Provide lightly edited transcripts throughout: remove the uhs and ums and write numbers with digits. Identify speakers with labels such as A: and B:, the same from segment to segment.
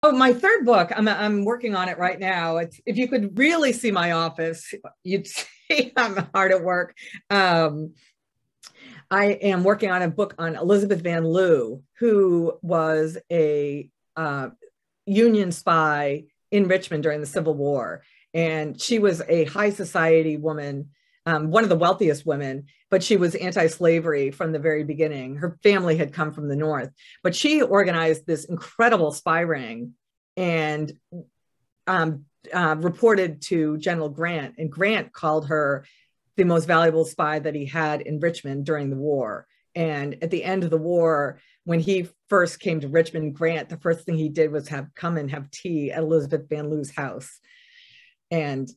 A: Oh, my third book, I'm working on it right now. If you could really see my office, you'd see I'm hard at work. I am working on a book on Elizabeth Van Lew, who was a Union spy in Richmond during the Civil War. And she was a high society woman, one of the wealthiest women, but she was anti-slavery from the very beginning. Her family had come from the North, but she organized this incredible spy ring and reported to General Grant, and Grant called her the most valuable spy that he had in Richmond during the war. And at the end of the war, when he first came to Richmond, Grant, the first thing he did was come and have tea at Elizabeth Van Lew's house. And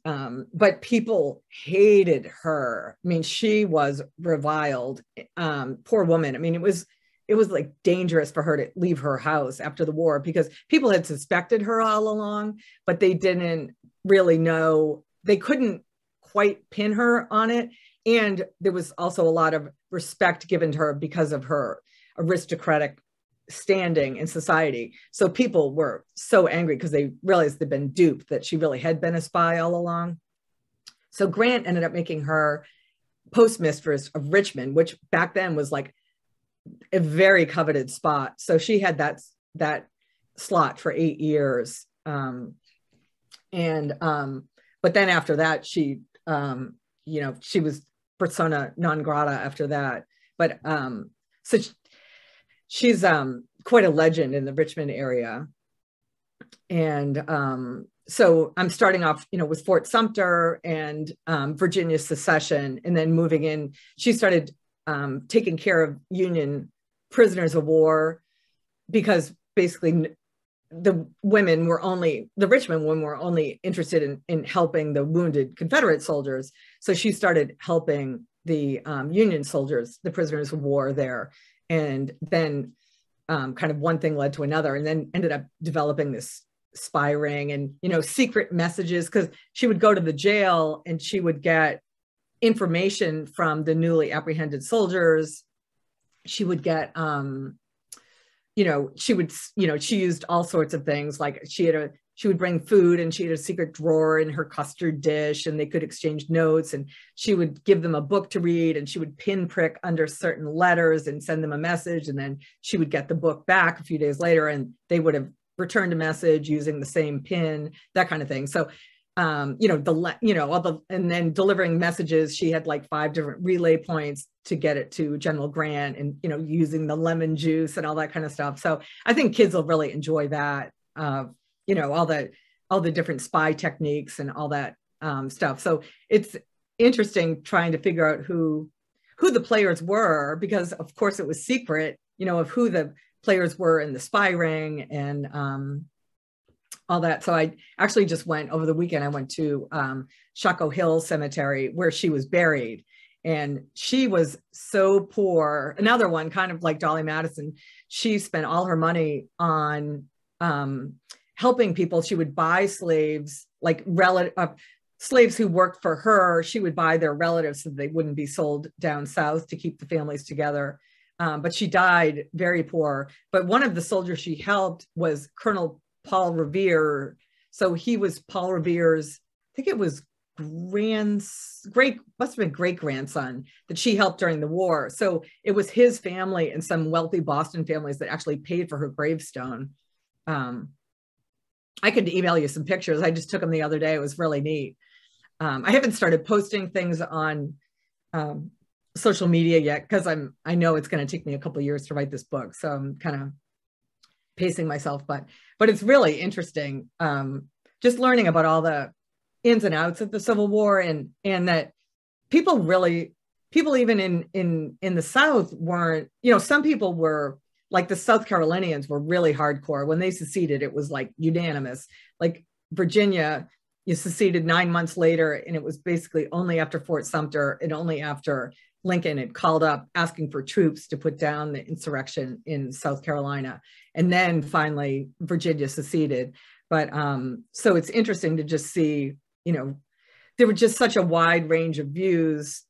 A: but people hated her. I mean, she was reviled. Poor woman. I mean, it was like dangerous for her to leave her house after the war because people had suspected her all along, but they didn't really know. They couldn't quite pin her on it. And there was also a lot of respect given to her because of her aristocratic standing in society. So people were so angry because they realized they'd been duped, that she really had been a spy all along. So Grant ended up making her postmistress of Richmond, which back then was like a very coveted spot. So she had that slot for 8 years. But then after that, she was persona non grata after that. But so she's quite a legend in the Richmond area. And so I'm starting off, with Fort Sumter and Virginia's secession, and then moving in. She started taking care of Union prisoners of war because basically the Richmond women were only interested in helping the wounded Confederate soldiers. So she started helping the Union soldiers, the prisoners of war there. And then kind of one thing led to another, and then ended up developing this spy ring and, secret messages, because she would go to the jail and she would get information from the newly apprehended soldiers. She would get, she used all sorts of things. Like she would bring food, and she had a secret drawer in her custard dish, and they could exchange notes, and she would give them a book to read, and she would pinprick under certain letters and send them a message. And then she would get the book back a few days later, and they would have returned a message using the same pin, that kind of thing. So, and then delivering messages, she had like 5 different relay points to get it to General Grant, and, using the lemon juice and all that kind of stuff. So I think kids will really enjoy that. All the different spy techniques and all that stuff. So it's interesting trying to figure out who the players were, because of course it was secret, of who the players were in the spy ring and all that. So I actually just went over the weekend. I went to Shockoe Hill Cemetery where she was buried, and she was so poor. Another one, kind of like Dolley Madison, she spent all her money on helping people. She would buy slaves, like slaves who worked for her. She would buy their relatives so they wouldn't be sold down south to keep the families together. But she died very poor. But one of the soldiers she helped was Colonel Paul Revere. So he was Paul Revere's, I think it was must have been great grandson that she helped during the war. So it was his family and some wealthy Boston families that actually paid for her gravestone. I could email you some pictures. I just took them the other day. It was really neat. I haven't started posting things on social media yet, because I know it's going to take me a couple of years to write this book. So I'm kind of pacing myself, but it's really interesting. Just learning about all the ins and outs of the Civil War, and that people even in the South weren't, some people were, like the South Carolinians were really hardcore. When they seceded, it was like unanimous. Like Virginia, you seceded 9 months later, and it was basically only after Fort Sumter and only after Lincoln had called up asking for troops to put down the insurrection in South Carolina. And then finally Virginia seceded. But so it's interesting to just see, there was just such a wide range of views.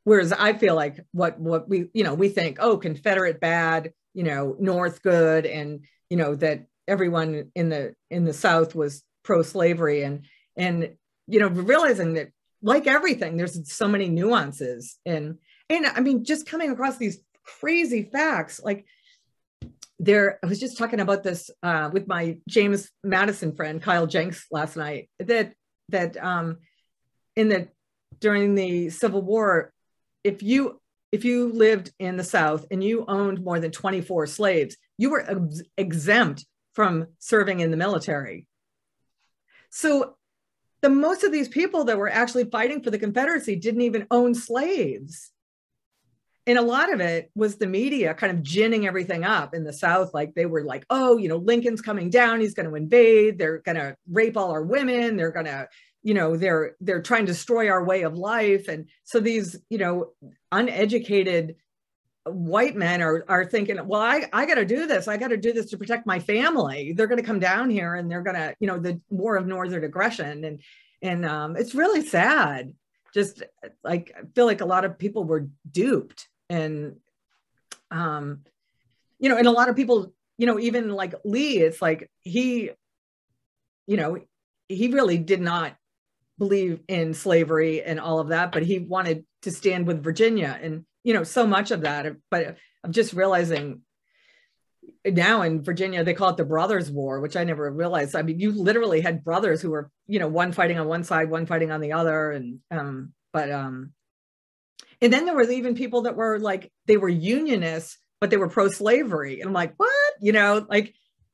A: Whereas I feel like what we think, oh, Confederate bad, North good, and, that everyone in the South was pro-slavery, and realizing that, like everything, there's so many nuances, and I mean, just coming across these crazy facts. Like, I was just talking about this with my James Madison friend Kyle Jenks last night, that during the Civil War, if you lived in the South and you owned more than 24 slaves, you were exempt from serving in the military. So the most of these people that were actually fighting for the Confederacy didn't even own slaves. And a lot of it was the media kind of ginning everything up in the South. Like, they were like, oh, Lincoln's coming down, he's going to invade, they're going to rape all our women, they're going to, they're trying to destroy our way of life. And so these, uneducated white men are thinking, well, I got to do this. I got to do this to protect my family. They're going to come down here and they're going to, the war of Northern aggression. And it's really sad. Just like, I feel like a lot of people were duped, and, and a lot of people, even like Lee, it's like, he really did not believe in slavery and all of that, but he wanted to stand with Virginia, and, so much of that. But I'm just realizing now in Virginia, they call it the Brothers' War, which I never realized. I mean, you literally had brothers who were, one fighting on one side, one fighting on the other. And, and then there was even people that were like, they were unionists, but they were pro-slavery. And I'm like, what?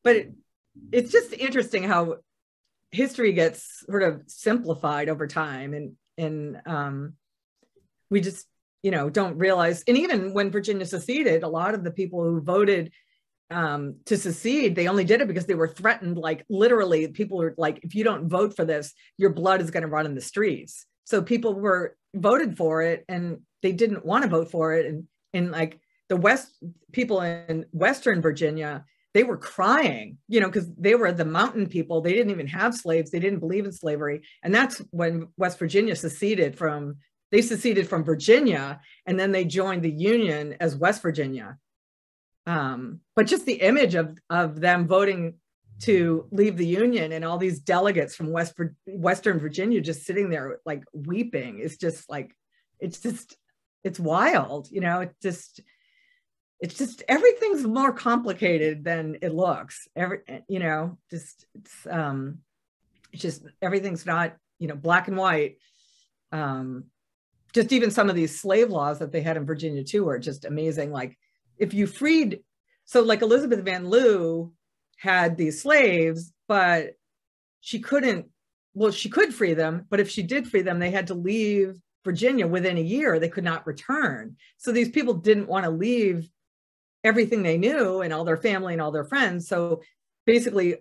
A: But it's just interesting how history gets sort of simplified over time. And we just, don't realize. And even when Virginia seceded, a lot of the people who voted to secede, they only did it because they were threatened. Like, literally, people were like, if you don't vote for this, your blood is going to run in the streets. So people voted for it, and they didn't want to vote for it. And like the people in Western Virginia, they were crying, because they were the mountain people. They didn't even have slaves. They didn't believe in slavery. And that's when West Virginia seceded from Virginia, and then they joined the Union as West Virginia. But just the image of them voting to leave the Union, and all these delegates from Western Virginia just sitting there like weeping, is just like, it's wild. It's just everything's more complicated than it looks. It's just everything's not, black and white. Just even some of these slave laws that they had in Virginia too are just amazing. Like, if you freed, so like Elizabeth Van Lew had these slaves, but she could free them, but if she did free them, they had to leave Virginia within a year. They could not return. So these people didn't want to leave everything they knew and all their family and all their friends. So basically,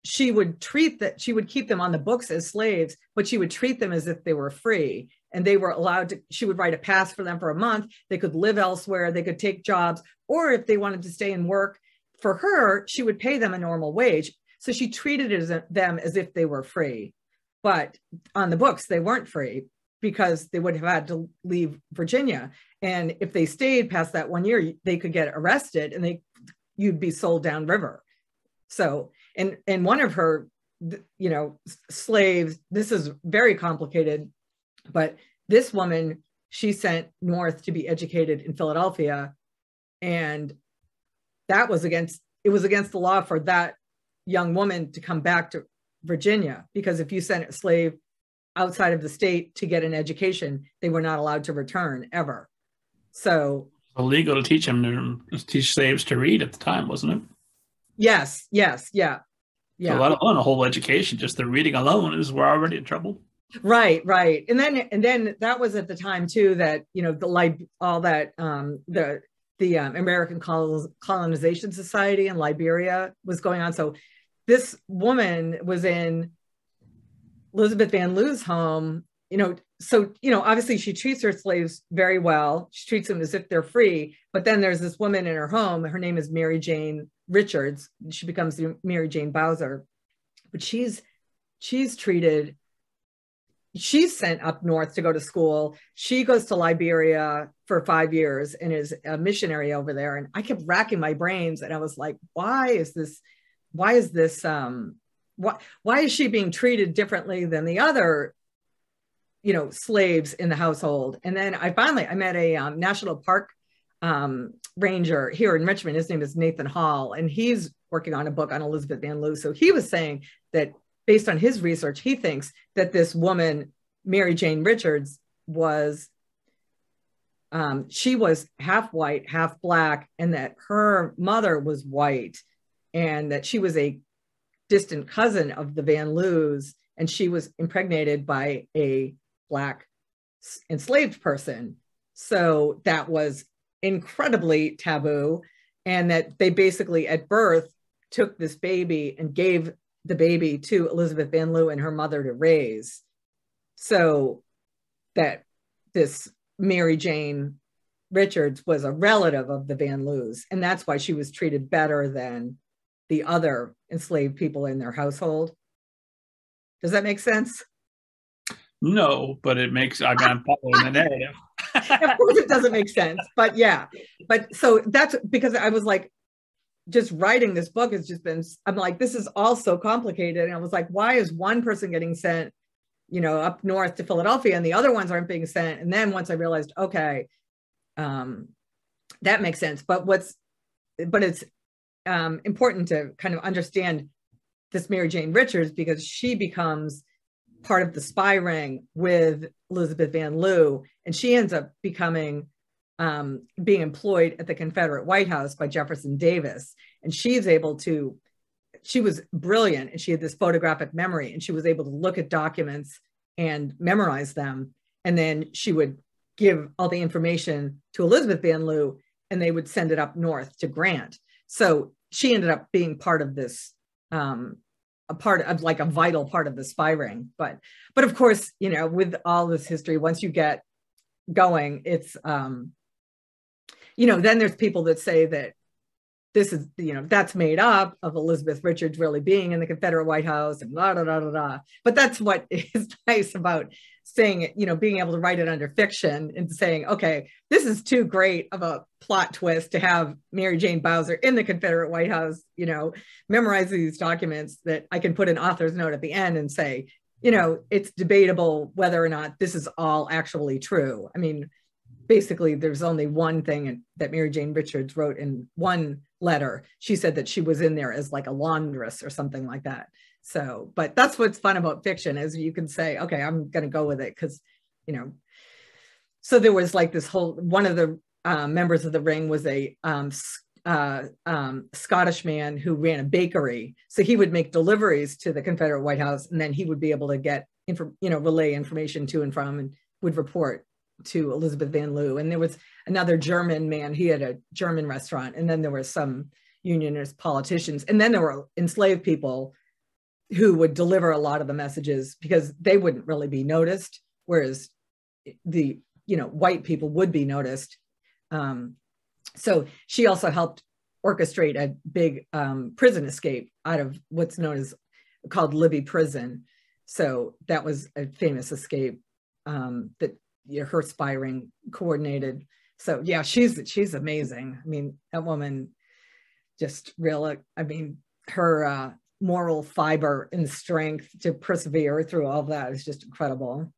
A: she would keep them on the books as slaves, but she would treat them as if they were free. And they were allowed to, she would write a pass for them for a month. They could live elsewhere. They could take jobs, or if they wanted to stay and work for her, she would pay them a normal wage. So she treated them as if they were free, but on the books, they weren't free, because they would have had to leave Virginia. And if they stayed past that 1 year, they could get arrested, and you'd be sold downriver. So, and one of her, slaves, this is very complicated, but this woman, she sent north to be educated in Philadelphia. And it was against the law for that young woman to come back to Virginia, because if you sent a slave outside of the state to get an education, they were not allowed to return ever. So
B: illegal to teach slaves to read at the time, wasn't it?
A: Yes, yeah.
B: So let alone a whole education, just the reading alone we're already in trouble.
A: Right. And then that was at the time too that, the American Colonization Society in Liberia was going on. So this woman was in Elizabeth Van Lew's home, obviously she treats her slaves very well. She treats them as if they're free. But then there's this woman in her home. Her name is Mary Jane Richards. She becomes Mary Jane Bowser. But she's sent up north to go to school. She goes to Liberia for 5 years and is a missionary over there. And I kept racking my brains, and I was like, why is this why is this, why is she being treated differently than the other, slaves in the household? And then I met a national park ranger here in Richmond. His name is Nathan Hall, and he's working on a book on Elizabeth Van Lew. So he was saying that based on his research, he thinks that this woman, Mary Jane Richards, was she was half white, half black, and that her mother was white, and that she was a distant cousin of the Van Lews, and she was impregnated by a black enslaved person. So that was incredibly taboo, and that they basically at birth took this baby and gave the baby to Elizabeth Van Lew and her mother to raise. So that this Mary Jane Richards was a relative of the Van Lews, and that's why she was treated better than the other enslaved people in their household. Does that make sense?
B: No, but it makes, I'm following the narrative.
A: Of course it doesn't make sense, but yeah. But so that's because I was like, just writing this book has just been, I'm like, this is all so complicated. And I was like, why is one person getting sent, up north to Philadelphia and the other ones aren't being sent? And then once I realized, okay, that makes sense. But it's important to kind of understand this Mary Jane Richards, because she becomes part of the spy ring with Elizabeth Van Lew, and she ends up becoming being employed at the Confederate White House by Jefferson Davis. And she was brilliant, and she had this photographic memory, and she was able to look at documents and memorize them. And then she would give all the information to Elizabeth Van Lew, and they would send it up north to Grant. So she ended up being part of this, a vital part of the spy ring. But of course, with all this history, once you get going, it's, then there's people that say that this is, that's made up of Elizabeth Richards really being in the Confederate White House and blah, blah, blah, blah, blah. But that's what is nice about saying it, being able to write it under fiction and saying, okay, this is too great of a plot twist to have Mary Jane Bowser in the Confederate White House, memorize these documents that I can put an author's note at the end and say, it's debatable whether or not this is all actually true. I mean, basically, there's only one thing that Mary Jane Richards wrote in one letter. She said that she was in there as like a laundress or something like that. So, but that's what's fun about fiction, is you can say, okay, I'm going to go with it because, so there was like this whole, one of the members of the ring was a Scottish man who ran a bakery. So he would make deliveries to the Confederate White House, and then he would be able to get, relay information to and from, and would report to Elizabeth Van Lew. And there was another German man, he had a German restaurant, and then there were some unionist politicians, and then there were enslaved people who would deliver a lot of the messages because they wouldn't really be noticed, whereas the white people would be noticed. So she also helped orchestrate a big prison escape out of what's known as called Libby Prison. So that was a famous escape that her spy ring coordinated. So yeah, she's amazing. I mean, that woman just really, her moral fiber and strength to persevere through all that is just incredible.